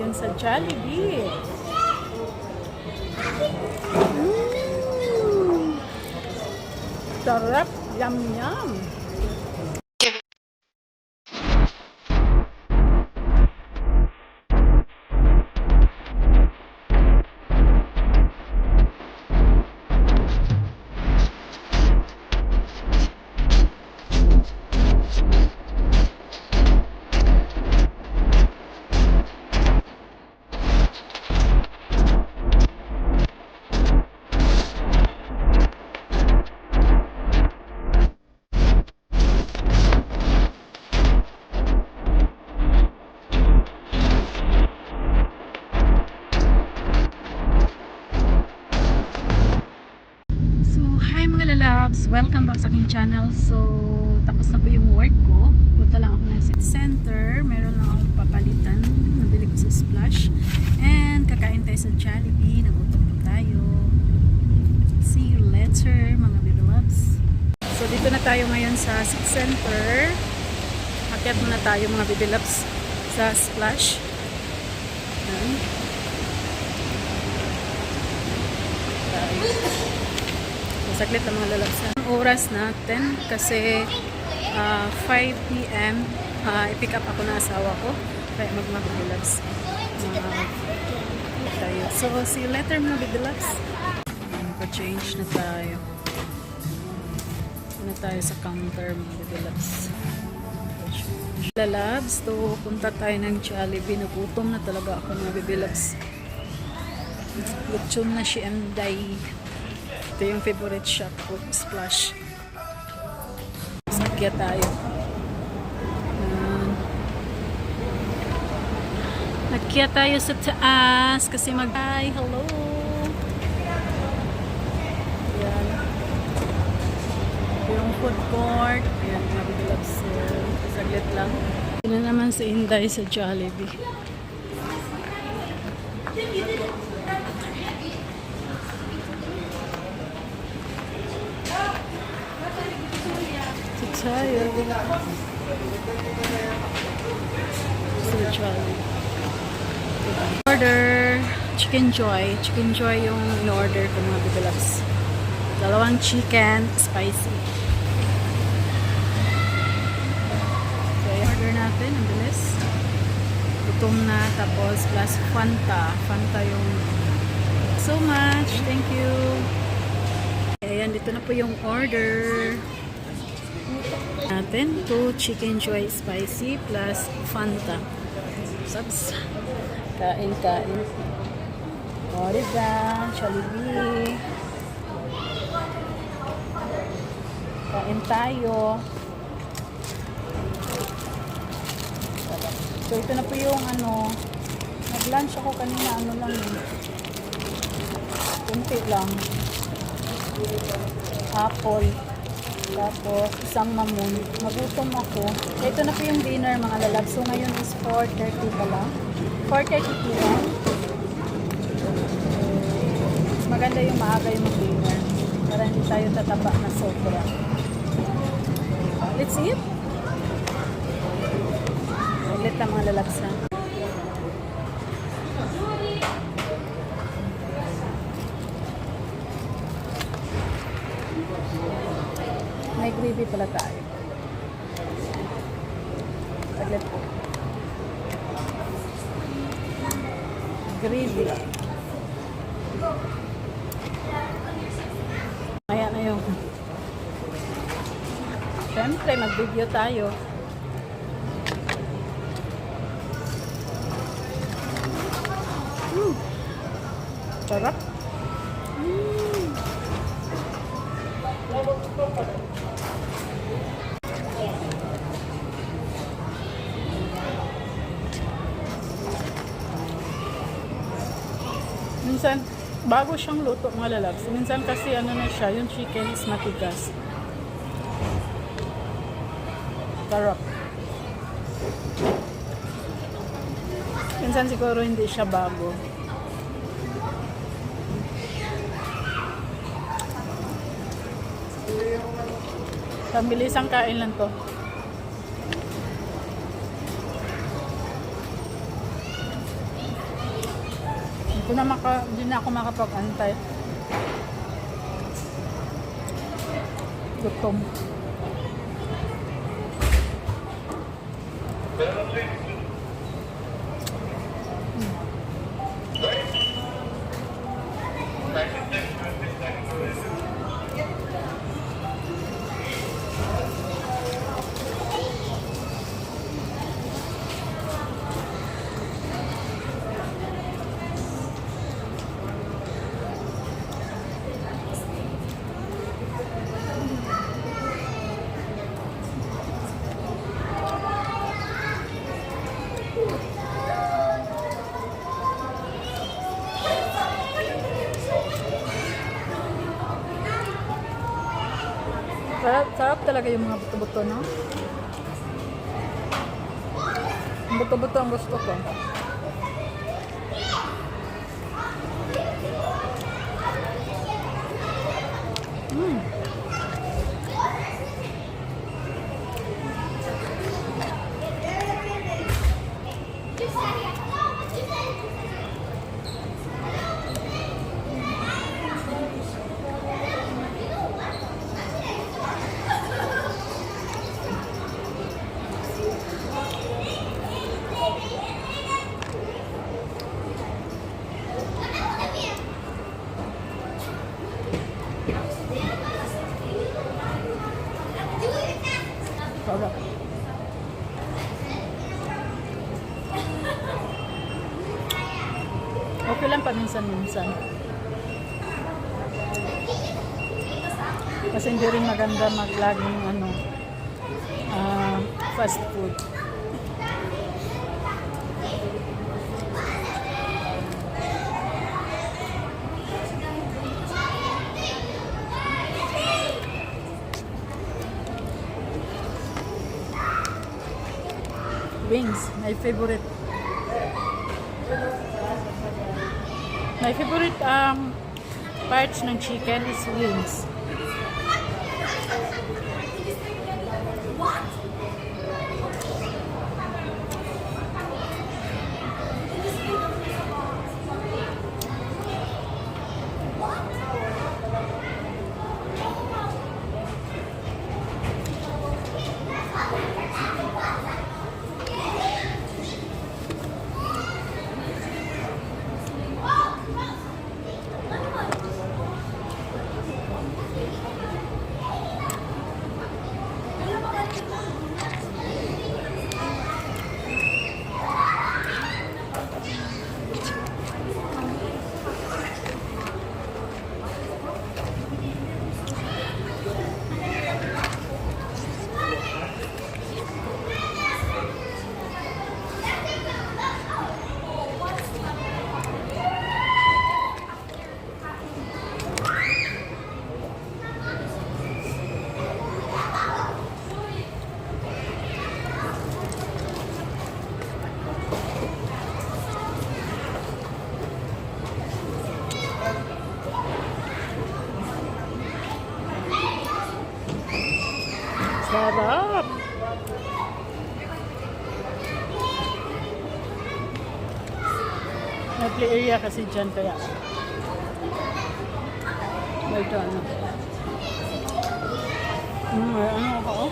ngayon sa Jollibee. Sarap! Yum yum! Welcome back sa aking channel. So, tapos na po yung work ko. Punta lang ako ng city center. Meron lang akong papalitan. Nabili ko sa Splash. And kakain tayo sa Jollibee. Nagutom po tayo. See you later, mga baby loves. So, dito na tayo ngayon sa city center. Akyat muna tayo, mga baby loves, sa Splash. Saglit ang mga lalabs. Ang oras natin kasi 5 PM i-pick up ako na asawa ko kaya magmag-lalabs tayo. So see you later, mga bidilabs. Pa-change na tayo. Na tayo sa counter, mga bidilabs. Lalabs, to punta tayo ng Jollibee. Nagutom na talaga ako, mga bidilabs. Lutson na si Mday. Ito yung favorite shop ko, Splash. Sakya tayo. Nakya tayo sa taas kasi mag-hi, hello. Ayan. Ito yung food court. Ayan, mga bigilabs. Saglit lang. Ito na naman si Inday sa Jollibee. Tayo. Order Chicken Joy. Chicken Joy yung in-order ko, mga bigilabs. 2 chicken, spicy. Okay, order natin. Ang bilis. Gutom na. Tapos plus Fanta. Fanta yung so much. Thank you. Ayan, dito na po yung order natin. 2 chicken joy spicy plus Fanta. Subs. Kain. O, diba? Jollibee. Kain tayo. So, ito na po yung nag-lunch ako kanina. Lang kunti lang. Apple. Tapos, isang mamon. Magutom ako. Ito na po yung dinner, mga lalab. So, ngayon is 4:30 pa lang. 4:30 p.m. Maganda yung maaga yung dinner. Para hindi tayo tataba na sobra. Let's eat. Saglit na, mga lalabs, ha. May gravy pala tayo. Saglit po. Gravy. Ayan na yung. Siyempre, mag-video tayo. Sarap. Minsan, bago siyang luto, mga lalabs. Minsan kasi na siya, yung chicken is matigas. Sarap. Minsan siguro hindi siya bago. Pambilisang kain lang to. Hindi na ako makapag-antay. Gutom. Sarap talaga yung mga buto-buto, no? Buto-buto ang gusto ko. Sarap. Okay lang paminsan-minsan. Kasi hindi rin maganda maglaging fast food. Wings, my favorite. My favorite parts ng chicken is wings. Sarap! May play area kasi dyan kaya ito ako.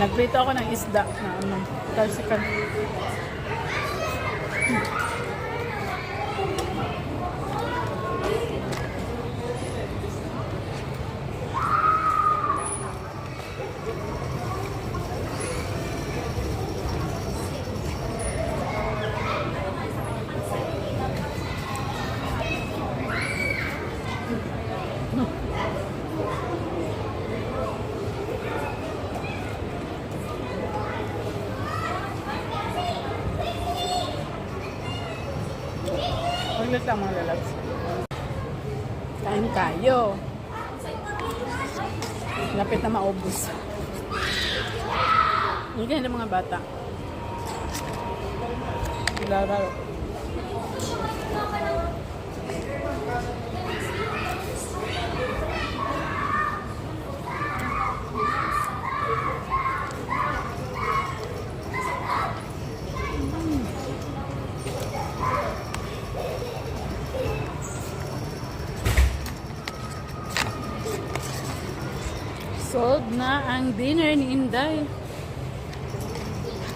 Nagprito ako ng isda na tarsikan. Paglas lang mga lalabs. Kain kayo. Lapit na maubos. Hindi na mga bata. Laro. Susunod na ang dinner ni Inday.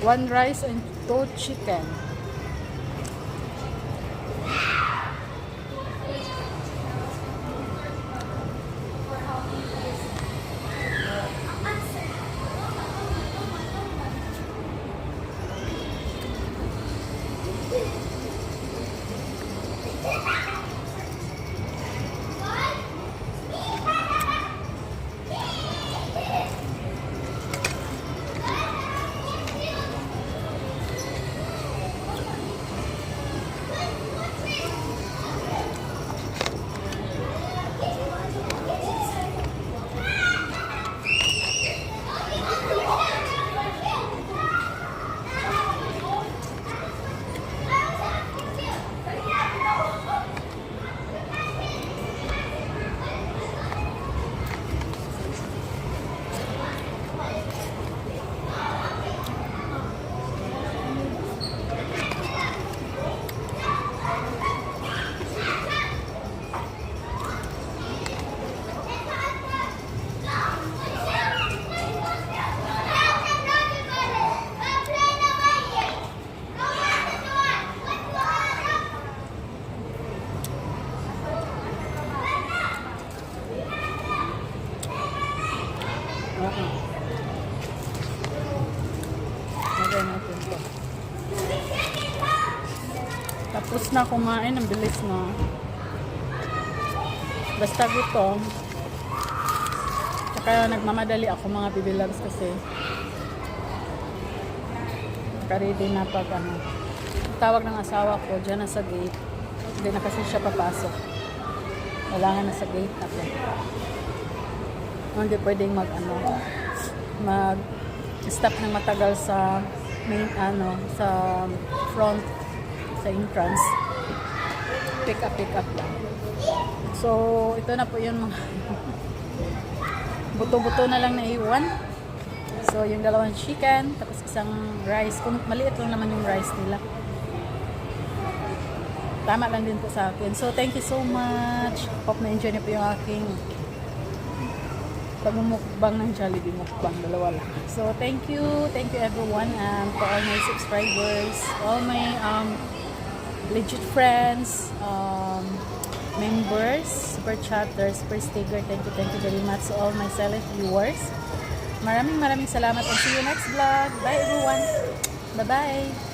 1 rice and 2 chicken. Lagay natin to. Tapos na kumain, ang bilis na. Basta gutom. Tsaka nagmamadali ako mga bibilags kasi naka-ready na pag ano. Tawag ng asawa ko dyan na sa gate. Hindi na kasi siya papasok. Kailangan na sa gate na po. Hindi pwedeng mag stop ng matagal sa main sa front sa entrance. Pick up lang. So ito na po yun mga buto-buto na lang na iwan. So yung 2 chicken tapos isang rice. Kung maliit lang naman yung rice nila. Tama lang din po sa akin. So thank you so much. Hope na-enjoy niyo po yung aking pagmumukbang ng Jollibee mukbang, 2 lang. So thank you everyone, and to all my subscribers, all my legit friends, members, super chatters, super sticker. Thank you very much to all my silent viewers. Maraming salamat, and see you next vlog. Bye everyone. Bye bye.